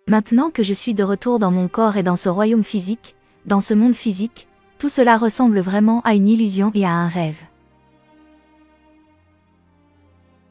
Maintenant que je suis de retour dans mon corps et dans ce royaume physique, dans ce monde physique, tout cela ressemble vraiment à une illusion et à un rêve.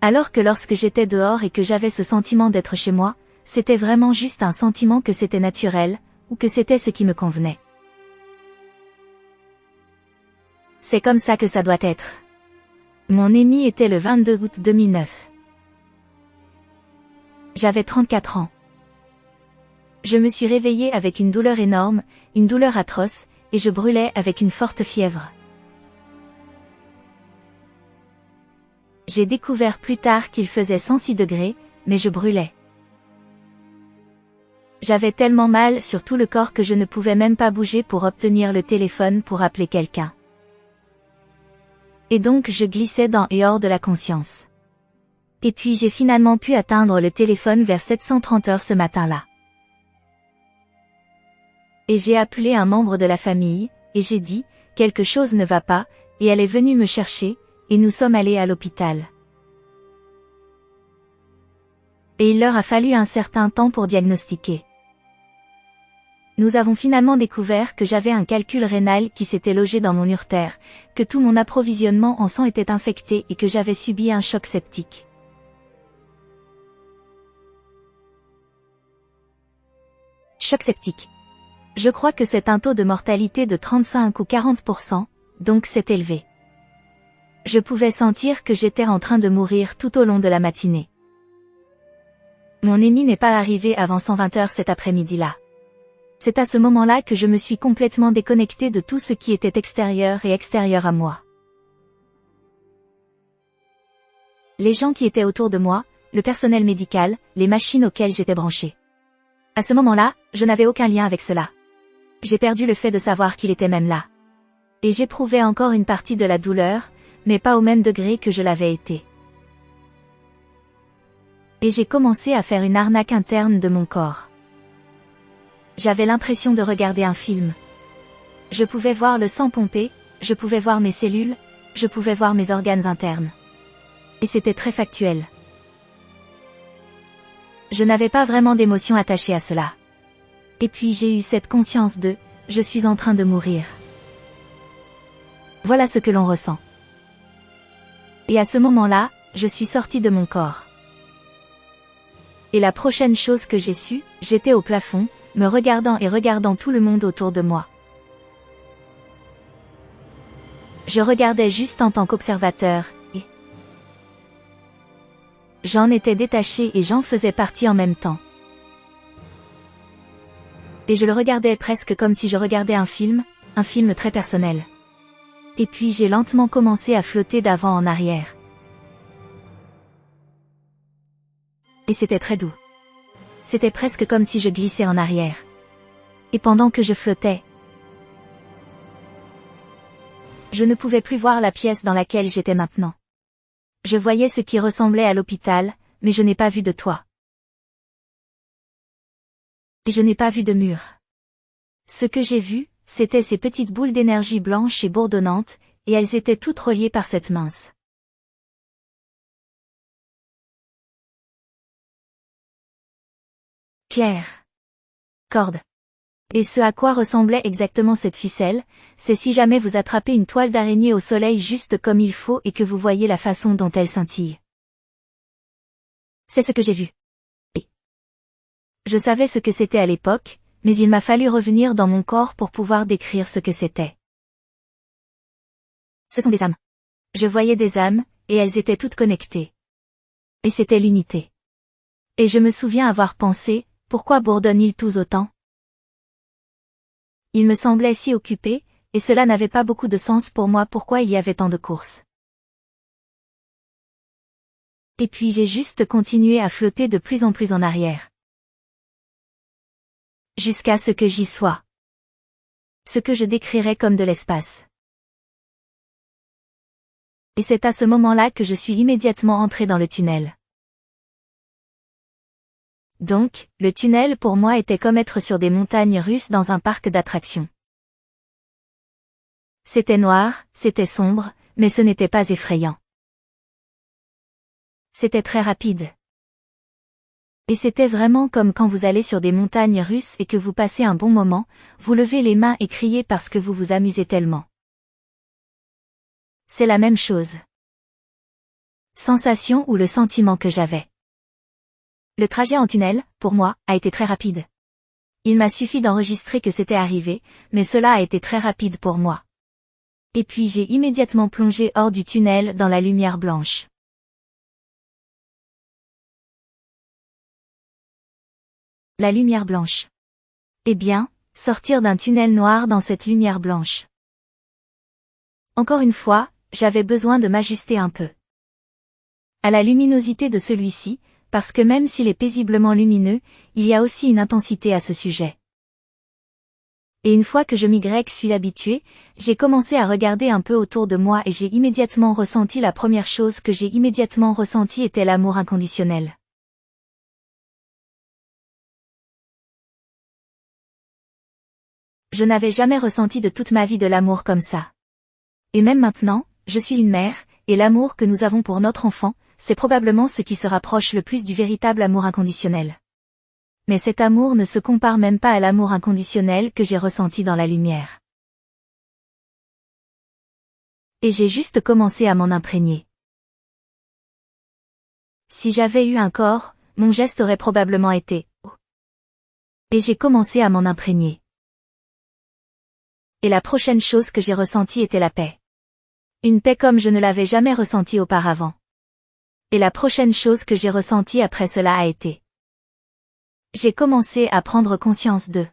Alors que lorsque j'étais dehors et que j'avais ce sentiment d'être chez moi, c'était vraiment juste un sentiment que c'était naturel, ou que c'était ce qui me convenait. C'est comme ça que ça doit être. Mon Amy était le 22 août 2009. J'avais 34 ans. Je me suis réveillée avec une douleur énorme, une douleur atroce, et je brûlais avec une forte fièvre. J'ai découvert plus tard qu'il faisait 106 degrés, mais je brûlais. J'avais tellement mal sur tout le corps que je ne pouvais même pas bouger pour obtenir le téléphone pour appeler quelqu'un. Et donc je glissais dans et hors de la conscience. Et puis j'ai finalement pu atteindre le téléphone vers 730 heures ce matin-là. Et j'ai appelé un membre de la famille, et j'ai dit, quelque chose ne va pas, et elle est venue me chercher, et nous sommes allés à l'hôpital. Et il leur a fallu un certain temps pour diagnostiquer. Nous avons finalement découvert que j'avais un calcul rénal qui s'était logé dans mon urtère, que tout mon approvisionnement en sang était infecté et que j'avais subi un choc septique. Choc septique. Je crois que c'est un taux de mortalité de 35 ou 40%, donc c'est élevé. Je pouvais sentir que j'étais en train de mourir tout au long de la matinée. Mon Amy n'est pas arrivé avant 120 heures cet après-midi-là. C'est à ce moment-là que je me suis complètement déconnectée de tout ce qui était extérieur et extérieur à moi. Les gens qui étaient autour de moi, le personnel médical, les machines auxquelles j'étais branchée. À ce moment-là, je n'avais aucun lien avec cela. J'ai perdu le fait de savoir qu'il était même là. Et j'éprouvais encore une partie de la douleur, mais pas au même degré que je l'avais été. Et j'ai commencé à faire une arnaque interne de mon corps. J'avais l'impression de regarder un film. Je pouvais voir le sang pomper, je pouvais voir mes cellules, je pouvais voir mes organes internes. Et c'était très factuel. Je n'avais pas vraiment d'émotion attachée à cela. Et puis j'ai eu cette conscience de « je suis en train de mourir ». Voilà ce que l'on ressent. Et à ce moment-là, je suis sortie de mon corps. Et la prochaine chose que j'ai su, j'étais au plafond, me regardant et regardant tout le monde autour de moi. Je regardais juste en tant qu'observateur, et j'en étais détachée et j'en faisais partie en même temps. Et je le regardais presque comme si je regardais un film très personnel. Et puis j'ai lentement commencé à flotter d'avant en arrière. Et c'était très doux. C'était presque comme si je glissais en arrière. Et pendant que je flottais, je ne pouvais plus voir la pièce dans laquelle j'étais maintenant. Je voyais ce qui ressemblait à l'hôpital, mais je n'ai pas vu de toit. Et je n'ai pas vu de mur. Ce que j'ai vu, c'était ces petites boules d'énergie blanches et bourdonnantes, et elles étaient toutes reliées par cette mince claire corde. Et ce à quoi ressemblait exactement cette ficelle, c'est si jamais vous attrapez une toile d'araignée au soleil juste comme il faut et que vous voyez la façon dont elle scintille. C'est ce que j'ai vu. Et je savais ce que c'était à l'époque, mais il m'a fallu revenir dans mon corps pour pouvoir décrire ce que c'était. Ce sont des âmes. Je voyais des âmes, et elles étaient toutes connectées. Et c'était l'unité. Et je me souviens avoir pensé, pourquoi bourdonnent-ils tous autant? Il me semblait si occupé, et cela n'avait pas beaucoup de sens pour moi pourquoi il y avait tant de courses. Et puis j'ai juste continué à flotter de plus en plus en arrière. Jusqu'à ce que j'y sois. Ce que je décrirais comme de l'espace. Et c'est à ce moment-là que je suis immédiatement entrée dans le tunnel. Donc, le tunnel pour moi était comme être sur des montagnes russes dans un parc d'attractions. C'était noir, c'était sombre, mais ce n'était pas effrayant. C'était très rapide. Et c'était vraiment comme quand vous allez sur des montagnes russes et que vous passez un bon moment, vous levez les mains et criez parce que vous vous amusez tellement. C'est la même chose. Sensation ou le sentiment que j'avais. Le trajet en tunnel, pour moi, a été très rapide. Il m'a suffi d'enregistrer que c'était arrivé, mais cela a été très rapide pour moi. Et puis j'ai immédiatement plongé hors du tunnel dans la lumière blanche. La lumière blanche. Eh bien, sortir d'un tunnel noir dans cette lumière blanche. Encore une fois, j'avais besoin de m'ajuster un peu à la luminosité de celui-ci, parce que même s'il est paisiblement lumineux, il y a aussi une intensité à ce sujet. Et une fois que je m'y suis habitué, j'ai commencé à regarder un peu autour de moi et j'ai immédiatement ressenti la première chose que j'ai immédiatement ressentie était l'amour inconditionnel. Je n'avais jamais ressenti de toute ma vie de l'amour comme ça. Et même maintenant, je suis une mère, et l'amour que nous avons pour notre enfant, c'est probablement ce qui se rapproche le plus du véritable amour inconditionnel. Mais cet amour ne se compare même pas à l'amour inconditionnel que j'ai ressenti dans la lumière. Et j'ai juste commencé à m'en imprégner. Si j'avais eu un corps, mon geste aurait probablement été « oh ». Et j'ai commencé à m'en imprégner. Et la prochaine chose que j'ai ressentie était la paix. Une paix comme je ne l'avais jamais ressentie auparavant. Et la prochaine chose que j'ai ressentie après cela a été. J'ai commencé à prendre conscience de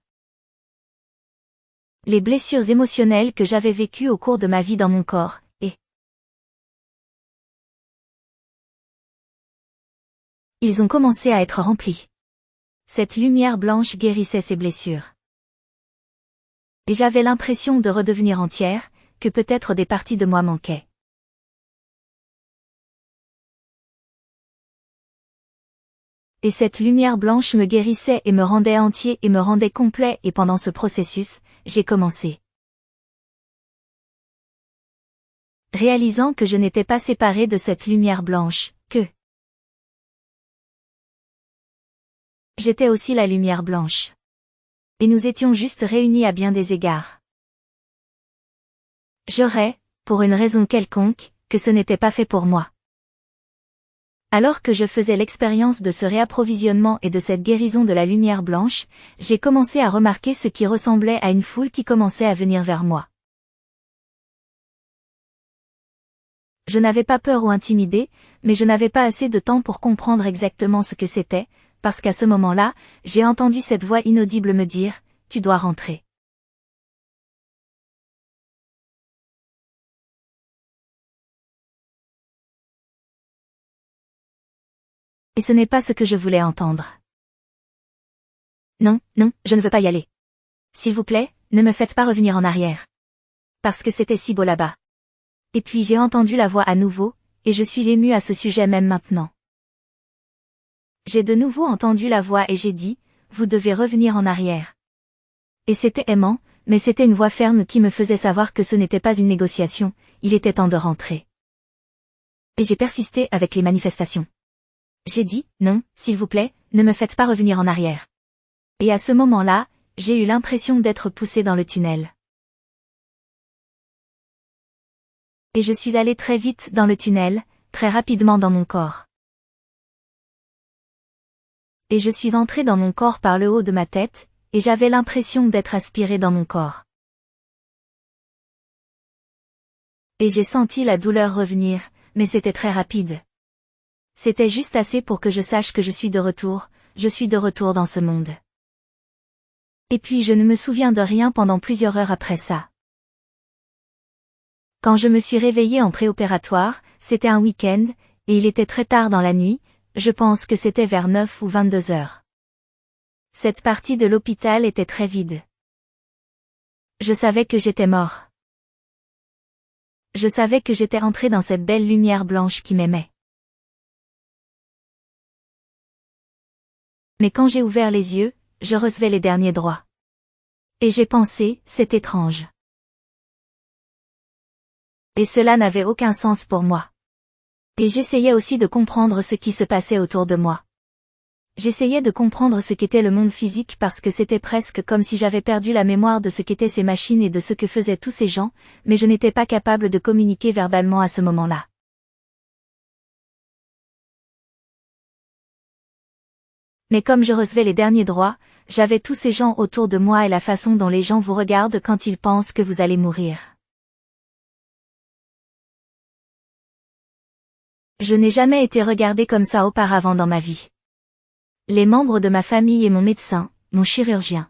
les blessures émotionnelles que j'avais vécues au cours de ma vie dans mon corps, et ils ont commencé à être remplis. Cette lumière blanche guérissait ces blessures. Et j'avais l'impression de redevenir entière, que peut-être des parties de moi manquaient. Et cette lumière blanche me guérissait et me rendait entier et me rendait complet et pendant ce processus, j'ai commencé. Réalisant que je n'étais pas séparé de cette lumière blanche, que j'étais aussi la lumière blanche. Et nous étions juste réunis à bien des égards. J'aurais, pour une raison quelconque, que ce n'était pas fait pour moi. Alors que je faisais l'expérience de ce réapprovisionnement et de cette guérison de la lumière blanche, j'ai commencé à remarquer ce qui ressemblait à une foule qui commençait à venir vers moi. Je n'avais pas peur ou intimidé, mais je n'avais pas assez de temps pour comprendre exactement ce que c'était, parce qu'à ce moment-là, j'ai entendu cette voix inaudible me dire, « Tu dois rentrer. » Et ce n'est pas ce que je voulais entendre. Non, non, je ne veux pas y aller. S'il vous plaît, ne me faites pas revenir en arrière. Parce que c'était si beau là-bas. Et puis j'ai entendu la voix à nouveau, et je suis émue à ce sujet même maintenant. J'ai de nouveau entendu la voix et j'ai dit, vous devez revenir en arrière. Et c'était aimant, mais c'était une voix ferme qui me faisait savoir que ce n'était pas une négociation, il était temps de rentrer. Et j'ai persisté avec les manifestations. J'ai dit, non, s'il vous plaît, ne me faites pas revenir en arrière. Et à ce moment-là, j'ai eu l'impression d'être poussée dans le tunnel. Et je suis allée très vite dans le tunnel, très rapidement dans mon corps. Et je suis entrée dans mon corps par le haut de ma tête, et j'avais l'impression d'être aspirée dans mon corps. Et j'ai senti la douleur revenir, mais c'était très rapide. C'était juste assez pour que je sache que je suis de retour dans ce monde. Et puis je ne me souviens de rien pendant plusieurs heures après ça. Quand je me suis réveillée en préopératoire, c'était un week-end, et il était très tard dans la nuit, je pense que c'était vers 9 ou 22 heures. Cette partie de l'hôpital était très vide. Je savais que j'étais mort. Je savais que j'étais entrée dans cette belle lumière blanche qui m'aimait. Mais quand j'ai ouvert les yeux, je recevais les derniers droits. Et j'ai pensé, c'est étrange. Et cela n'avait aucun sens pour moi. Et j'essayais aussi de comprendre ce qui se passait autour de moi. J'essayais de comprendre ce qu'était le monde physique parce que c'était presque comme si j'avais perdu la mémoire de ce qu'étaient ces machines et de ce que faisaient tous ces gens, mais je n'étais pas capable de communiquer verbalement à ce moment-là. Mais comme je recevais les derniers droits, j'avais tous ces gens autour de moi et la façon dont les gens vous regardent quand ils pensent que vous allez mourir. Je n'ai jamais été regardée comme ça auparavant dans ma vie. Les membres de ma famille et mon médecin, mon chirurgien.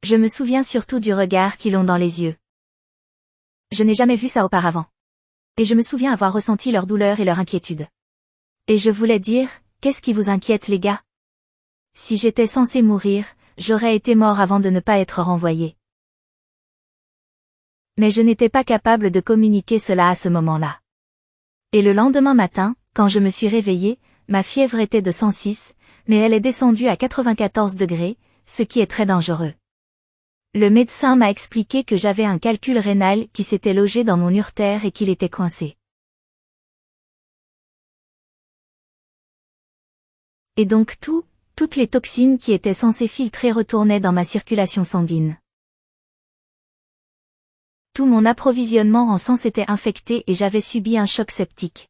Je me souviens surtout du regard qu'ils ont dans les yeux. Je n'ai jamais vu ça auparavant. Et je me souviens avoir ressenti leur douleur et leur inquiétude. Et je voulais dire, qu'est-ce qui vous inquiète les gars? Si j'étais censé mourir, j'aurais été mort avant de ne pas être renvoyé. Mais je n'étais pas capable de communiquer cela à ce moment-là. Et le lendemain matin, quand je me suis réveillée, ma fièvre était de 106, mais elle est descendue à 94 degrés, ce qui est très dangereux. Le médecin m'a expliqué que j'avais un calcul rénal qui s'était logé dans mon urtère et qu'il était coincé. Et donc toutes les toxines qui étaient censées filtrer retournaient dans ma circulation sanguine. Tout mon approvisionnement en sang s'était infecté et j'avais subi un choc septique.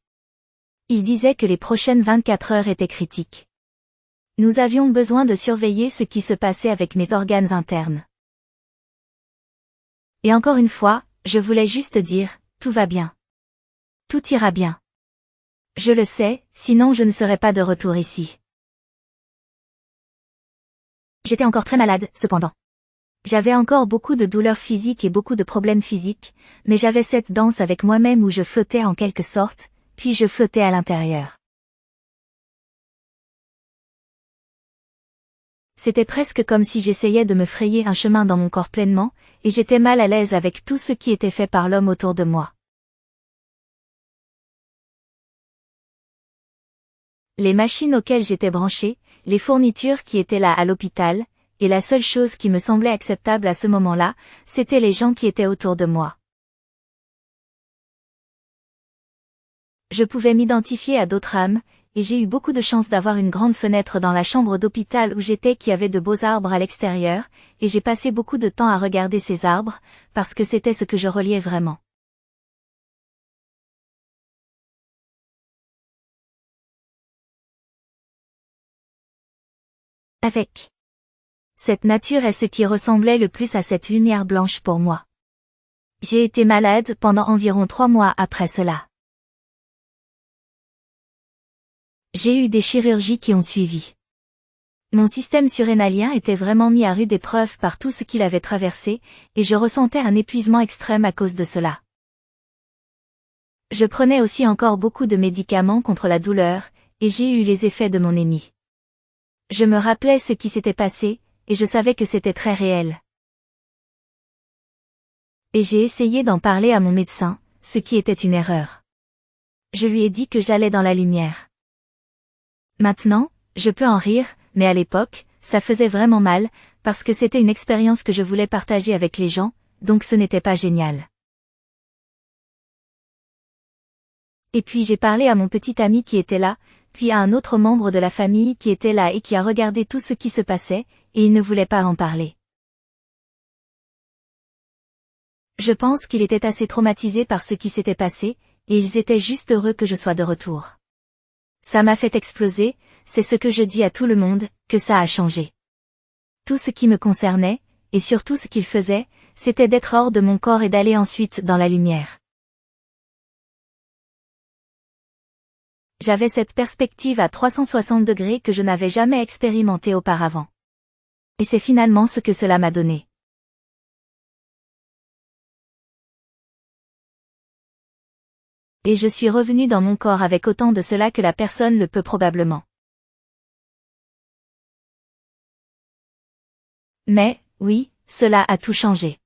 Il disait que les prochaines 24 heures étaient critiques. Nous avions besoin de surveiller ce qui se passait avec mes organes internes. Et encore une fois, je voulais juste dire, tout va bien. Tout ira bien. Je le sais, sinon je ne serais pas de retour ici. J'étais encore très malade, cependant. J'avais encore beaucoup de douleurs physiques et beaucoup de problèmes physiques, mais j'avais cette danse avec moi-même où je flottais en quelque sorte, puis je flottais à l'intérieur. C'était presque comme si j'essayais de me frayer un chemin dans mon corps pleinement, et j'étais mal à l'aise avec tout ce qui était fait par l'homme autour de moi. Les machines auxquelles j'étais branchée, les fournitures qui étaient là à l'hôpital, et la seule chose qui me semblait acceptable à ce moment-là, c'était les gens qui étaient autour de moi. Je pouvais m'identifier à d'autres âmes, et j'ai eu beaucoup de chance d'avoir une grande fenêtre dans la chambre d'hôpital où j'étais qui avait de beaux arbres à l'extérieur, et j'ai passé beaucoup de temps à regarder ces arbres, parce que c'était ce que je reliais vraiment. Avec. Cette nature est ce qui ressemblait le plus à cette lumière blanche pour moi. J'ai été malade pendant environ 3 mois après cela. J'ai eu des chirurgies qui ont suivi. Mon système surrénalien était vraiment mis à rude épreuve par tout ce qu'il avait traversé, et je ressentais un épuisement extrême à cause de cela. Je prenais aussi encore beaucoup de médicaments contre la douleur, et j'ai eu les effets de mon EMI. Je me rappelais ce qui s'était passé, et je savais que c'était très réel. Et j'ai essayé d'en parler à mon médecin, ce qui était une erreur. Je lui ai dit que j'allais dans la lumière. Maintenant, je peux en rire, mais à l'époque, ça faisait vraiment mal, parce que c'était une expérience que je voulais partager avec les gens, donc ce n'était pas génial. Et puis j'ai parlé à mon petit ami qui était là, puis à un autre membre de la famille qui était là et qui a regardé tout ce qui se passait, et il ne voulait pas en parler. Je pense qu'il était assez traumatisé par ce qui s'était passé, et ils étaient juste heureux que je sois de retour. Ça m'a fait exploser, c'est ce que je dis à tout le monde, que ça a changé. Tout ce qui me concernait, et surtout ce qu'il faisait, c'était d'être hors de mon corps et d'aller ensuite dans la lumière. J'avais cette perspective à 360 degrés que je n'avais jamais expérimentée auparavant. Et c'est finalement ce que cela m'a donné. Et je suis revenu dans mon corps avec autant de cela que la personne le peut probablement. Mais, oui, cela a tout changé.